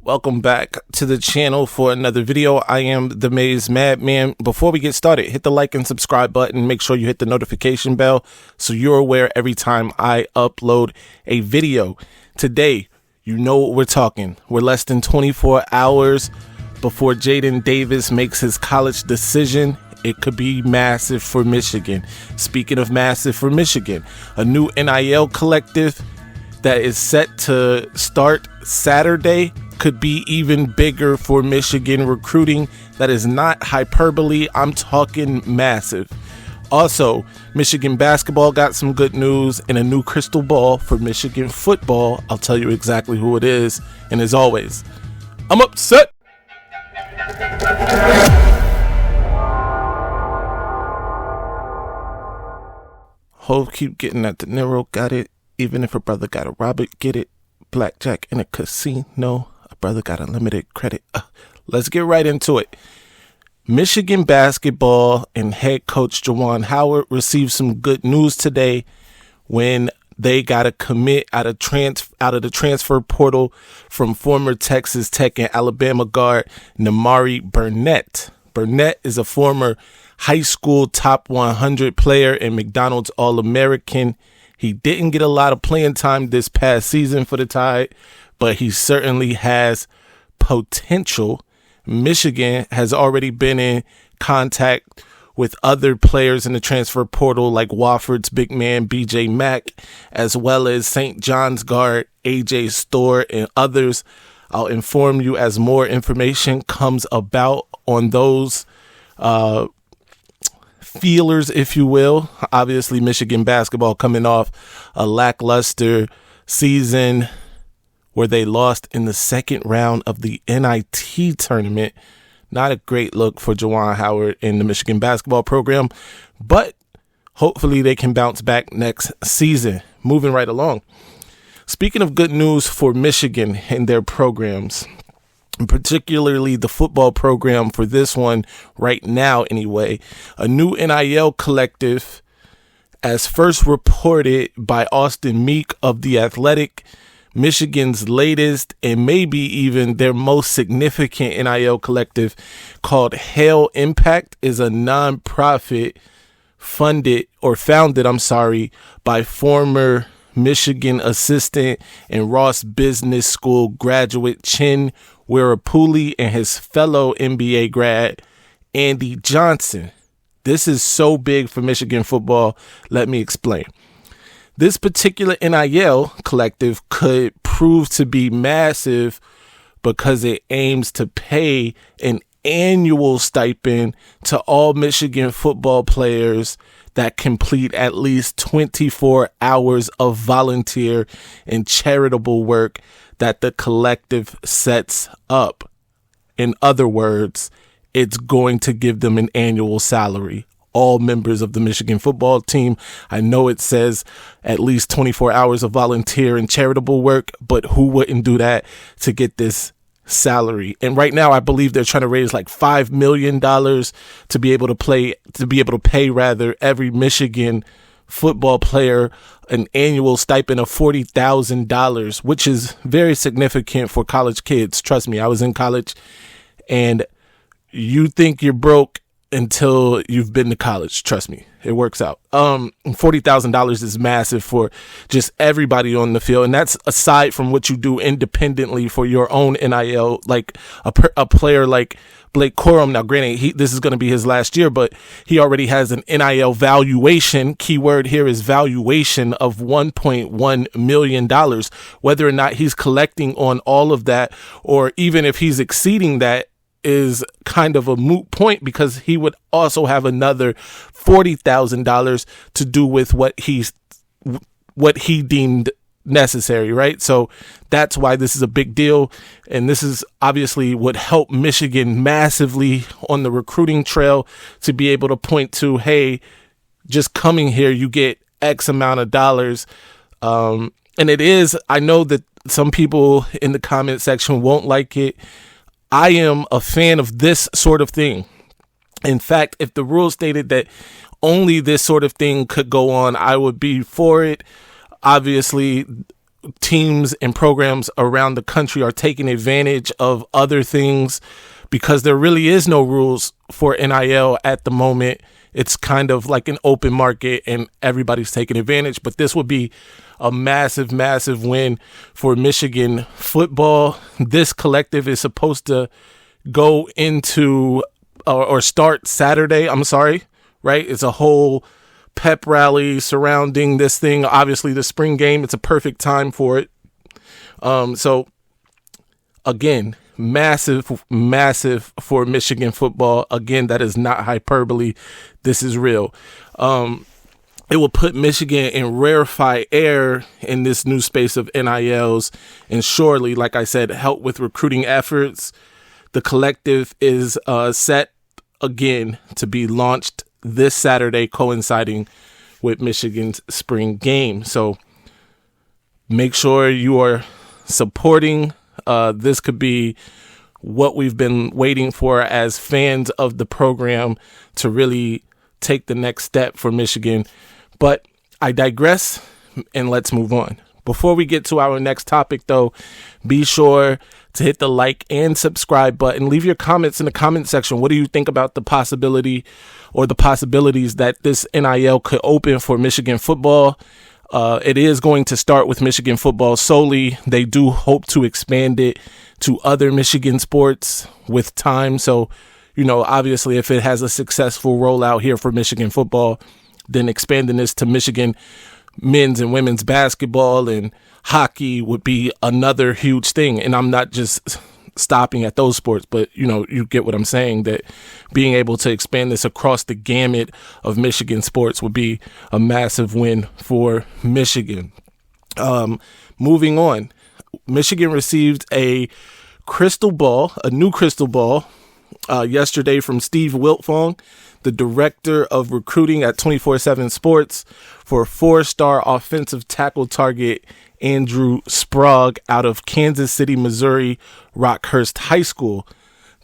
Welcome back to the channel for another video. I am the Maize Madman. Before we get started, hit the like and subscribe button. Make sure you hit the notification bell so you're aware every time I upload a video. Today, you know what we're talking. We're less than 24 hours before Jaden Davis makes his college decision. It could be massive for Michigan. Speaking of massive for Michigan, a new NIL collective that is set to start Saturday could be even bigger for Michigan recruiting. That is not hyperbole. I'm talking massive. Also, Michigan basketball got some good news and a new crystal ball for Michigan football. I'll tell you exactly who it is. And as always, I'm upset. Hope keep getting that De Niro got it. Even if a brother got a Robert, get it. Blackjack in a casino. A brother got unlimited credit. Let's get right into it. Michigan basketball and head coach Juwan Howard received some good news today when they got a commit out of the transfer portal from former Texas Tech and Alabama guard Nimari Burnett. Burnett is a former high school top 100 player and McDonald's All-American. He didn't get a lot of playing time this past season for the Tide, but he certainly has potential. Michigan has already been in contact with other players in the transfer portal like Wofford's big man BJ Mack, as well as St. John's guard AJ Storr and others. I'll inform you as more information comes about on those feelers, if you will. Obviously, Michigan basketball coming off a lackluster season where they lost in the second round of the NIT tournament. Not a great look for Juwan Howard in the Michigan basketball program, but hopefully they can bounce back next season. Moving right along. Speaking of good news for Michigan and their programs, particularly the football program for this one right now anyway, a new NIL collective, as first reported by Austin Meek of The Athletic, Michigan's latest and maybe even their most significant NIL collective called Hail Impact is a nonprofit founded by former Michigan assistant and Ross Business School graduate Chin Wirapuli and his fellow NBA grad Andy Johnson. This is so big for Michigan football. Let me explain. This particular NIL collective could prove to be massive because it aims to pay an annual stipend to all Michigan football players that complete at least 24 hours of volunteer and charitable work that the collective sets up. In other words, it's going to give them an annual salary. All members of the Michigan football team. I know it says at least 24 hours of volunteer and charitable work, but who wouldn't do that to get this salary? And right now, I believe they're trying to raise like $5 million to be able to pay every Michigan football player an annual stipend of $40,000, which is very significant for college kids. Trust me, I was in college, and you think you're broke until you've been to college. Trust me, it works out. $40,000 is massive for just everybody on the field, and that's aside from what you do independently for your own NIL, like a player like Blake Corum. Now, granted, this is going to be his last year, but he already has an NIL valuation. Keyword here is valuation of $1.1 million. Whether or not he's collecting on all of that, or even if he's exceeding that, is kind of a moot point because he would also have another $40,000 to do with what he deemed necessary, right? So that's why this is a big deal, and this is obviously what helped Michigan massively on the recruiting trail to be able to point to, hey, just coming here, you get X amount of dollars. And it is, I know that some people in the comment section won't like it. I am a fan of this sort of thing. In fact, if the rule stated that only this sort of thing could go on, I would be for it. Obviously, teams and programs around the country are taking advantage of other things because there really is no rules for NIL at the moment. It's kind of like an open market and everybody's taking advantage. But this would be a massive, massive win for Michigan football. This collective is supposed to go into or start Saturday. Right? It's a whole pep rally surrounding this thing. Obviously, the spring game, it's a perfect time for it. So, again, massive, massive for Michigan football. Again, that is not hyperbole. This is real. It will put Michigan in rarefied air in this new space of NILs and surely, like I said, help with recruiting efforts. The collective is set again to be launched this Saturday, coinciding with Michigan's spring game. So make sure you are supporting. This could be what we've been waiting for as fans of the program to really take the next step for Michigan. But I digress, and let's move on. Before we get to our next topic, though, be sure to hit the like and subscribe button. Leave your comments in the comment section. What do you think about the possibility or the possibilities that this NIL could open for Michigan football? It is going to start with Michigan football solely. They do hope to expand it to other Michigan sports with time. So, obviously, if it has a successful rollout here for Michigan football, then expanding this to Michigan men's and women's basketball and hockey would be another huge thing. And I'm not just stopping at those sports, but you get what I'm saying, that being able to expand this across the gamut of Michigan sports would be a massive win for Michigan. Moving on, Michigan received a new crystal ball yesterday from Steve Wiltfong, the director of recruiting at 24/7 Sports, for 4-star offensive tackle target Andrew Sprague out of Kansas City, Missouri, Rockhurst High School.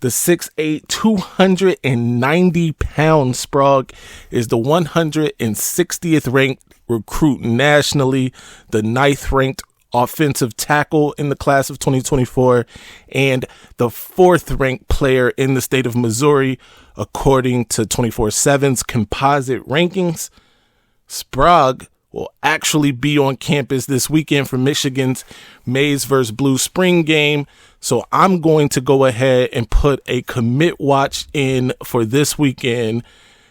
The 6'8", 290-pound Sprague is the 160th ranked recruit nationally, the 9th ranked offensive tackle in the class of 2024, and the 4th ranked player in the state of Missouri, according to 24/7's composite rankings. Sprague will actually be on campus this weekend for Michigan's Maize vs. Blue spring game. So I'm going to go ahead and put a commit watch in for this weekend,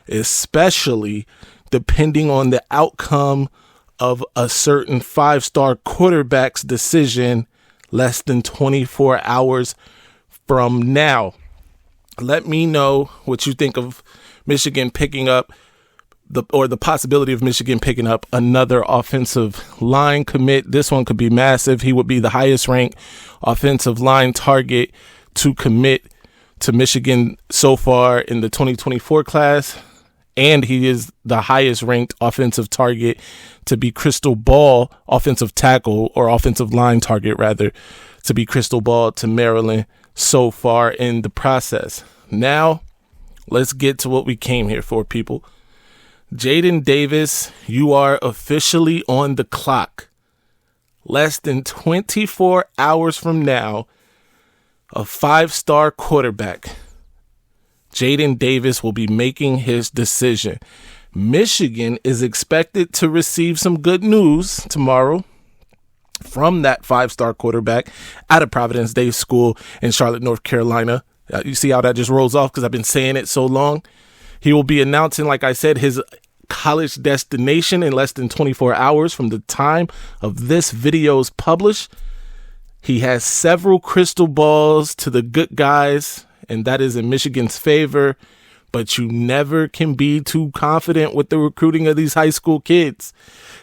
especially depending on the outcome of a certain 5-star quarterback's decision less than 24 hours from now. Let me know what you think of Michigan picking up the possibility of Michigan picking up another offensive line commit. This one could be massive. He would be the highest ranked offensive line target to commit to Michigan so far in the 2024 class. And he is the highest ranked offensive target to be crystal ball offensive tackle or offensive line target rather to be crystal ball to Maryland so far in the process. Now, let's get to what we came here for, people. Jaden Davis, you are officially on the clock. Less than 24 hours from now, a 5-star quarterback, Jaden Davis, will be making his decision. Michigan is expected to receive some good news tomorrow from that 5-star quarterback out of Providence Day School in Charlotte, North Carolina. You see how that just rolls off because I've been saying it so long. He will be announcing, like I said, his college destination in less than 24 hours from the time of this video's published. He has several crystal balls to the good guys, and that is in Michigan's favor. But you never can be too confident with the recruiting of these high school kids,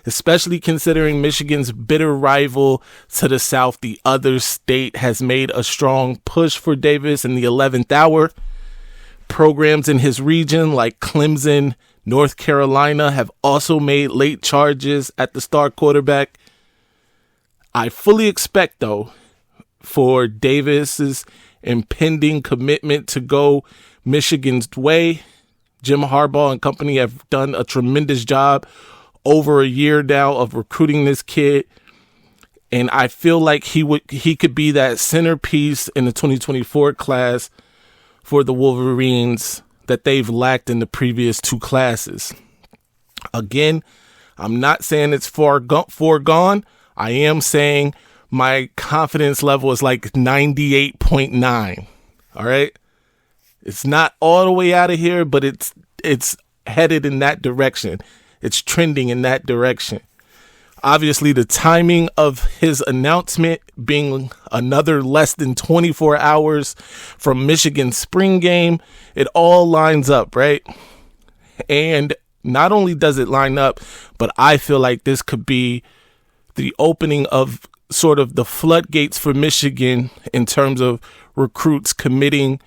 especially considering Michigan's bitter rival to the south, the other state, has made a strong push for Davis in the 11th hour. Programs in his region like Clemson, North Carolina have also made late charges at the star quarterback. I fully expect, though, for Davis's impending commitment to go Michigan's way. Jim Harbaugh and company have done a tremendous job over a year now of recruiting this kid. And I feel like he could be that centerpiece in the 2024 class for the Wolverines that they've lacked in the previous two classes. Again, I'm not saying it's foregone. I am saying my confidence level is like 98.9. All right. It's not all the way out of here, but it's headed in that direction. It's trending in that direction. Obviously, the timing of his announcement being another less than 24 hours from Michigan's spring game, it all lines up, right? And not only does it line up, but I feel like this could be the opening of sort of the floodgates for Michigan in terms of recruits committing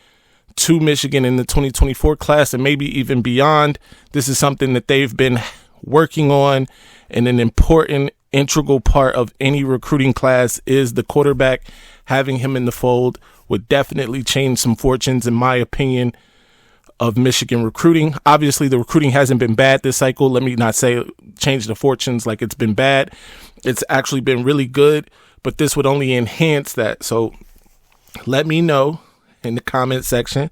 to Michigan in the 2024 class and maybe even beyond. This is something that they've been working on, and an important integral part of any recruiting class is the quarterback. Having him in the fold would definitely change some fortunes, in my opinion, of Michigan recruiting. Obviously, the recruiting hasn't been bad this cycle. Let me not say change the fortunes like it's been bad. It's actually been really good, but this would only enhance that. So let me know in the comment section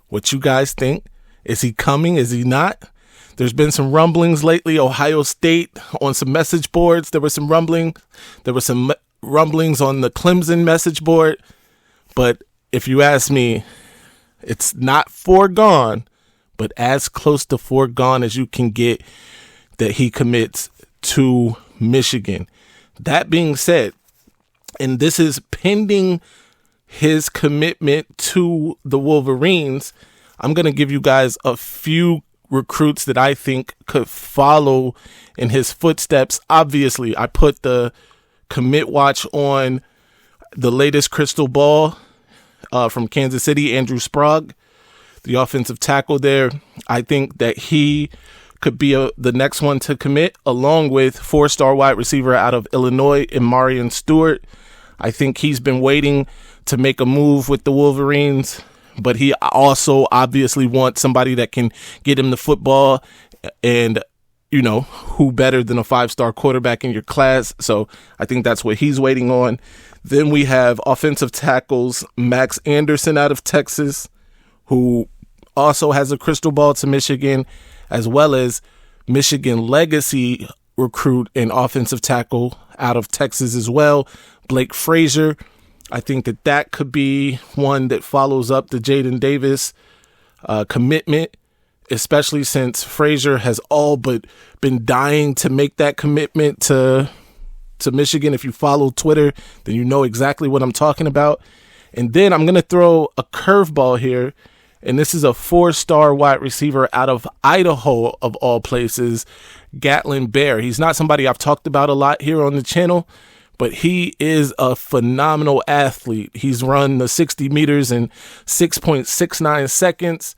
what you guys think. Is he coming? Is he not? There's been some rumblings lately. Ohio State on some message boards. There was some rumbling. There were some rumblings on the Clemson message board. But if you ask me, it's not foregone, but as close to foregone as you can get that he commits to Michigan. That being said, and this is pending his commitment to the Wolverines, I'm going to give you guys a few recruits that I think could follow in his footsteps. Obviously, I put the commit watch on the latest crystal ball from Kansas City, Andrew Sprague, the offensive tackle there. I think that he could be the next one to commit, along with 4-star wide receiver out of Illinois, Nimari Stewart. I think he's been waiting to make a move with the Wolverines, but he also obviously wants somebody that can get him the football, and, you know, who better than a 5-star quarterback in your class? So I think that's what he's waiting on. Then we have offensive tackles, Max Anderson out of Texas, who also has a crystal ball to Michigan, as well as Michigan legacy recruit and offensive tackle out of Texas as well, Blake Frazier. I think that could be one that follows up the Jaden Davis commitment, especially since Frazier has all but been dying to make that commitment to Michigan. If you follow Twitter, then you know exactly what I'm talking about. And then I'm going to throw a curveball here, and this is a 4-star wide receiver out of Idaho, of all places, Gatlin Bear. He's not somebody I've talked about a lot here on the channel, but he is a phenomenal athlete. He's run the 60 meters in 6.69 seconds.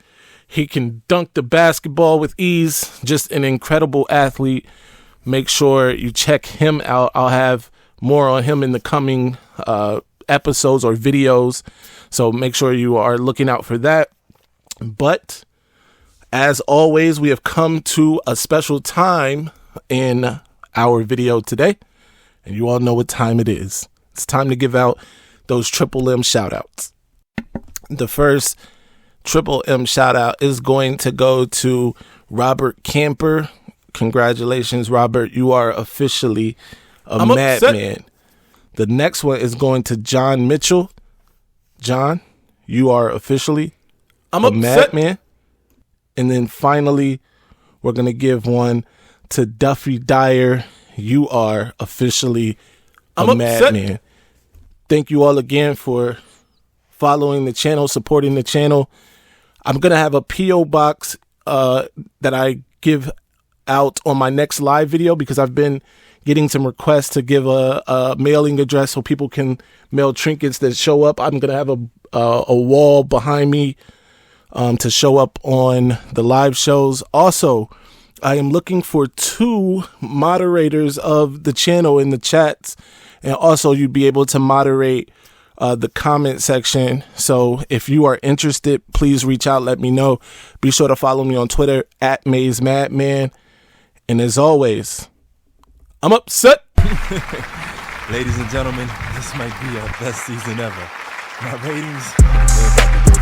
He can dunk the basketball with ease. Just an incredible athlete. Make sure you check him out. I'll have more on him in the coming episodes or videos, so make sure you are looking out for that. But as always, we have come to a special time in our video today. And you all know what time it is. It's time to give out those Triple M shout-outs. The first Triple M shout-out is going to go to Robert Camper. Congratulations, Robert. You are officially a madman. The next one is going to John Mitchell. John, you are officially a madman. And then finally, we're going to give one to Duffy Dyer. You are officially a madman. Thank you all again for following the channel, supporting the channel. I'm going to have a P.O. box that I give out on my next live video, because I've been getting some requests to give a mailing address so people can mail trinkets that show up. I'm going to have a wall behind me to show up on the live shows. Also, I am looking for 2 moderators of the channel in the chats, and also you'd be able to moderate the comment section. So if you are interested, please reach out, let me know. Be sure to follow me on Twitter at Maize Madman. And as always, I'm upset. Ladies and gentlemen, this might be our best season ever. My ratings, they're about to go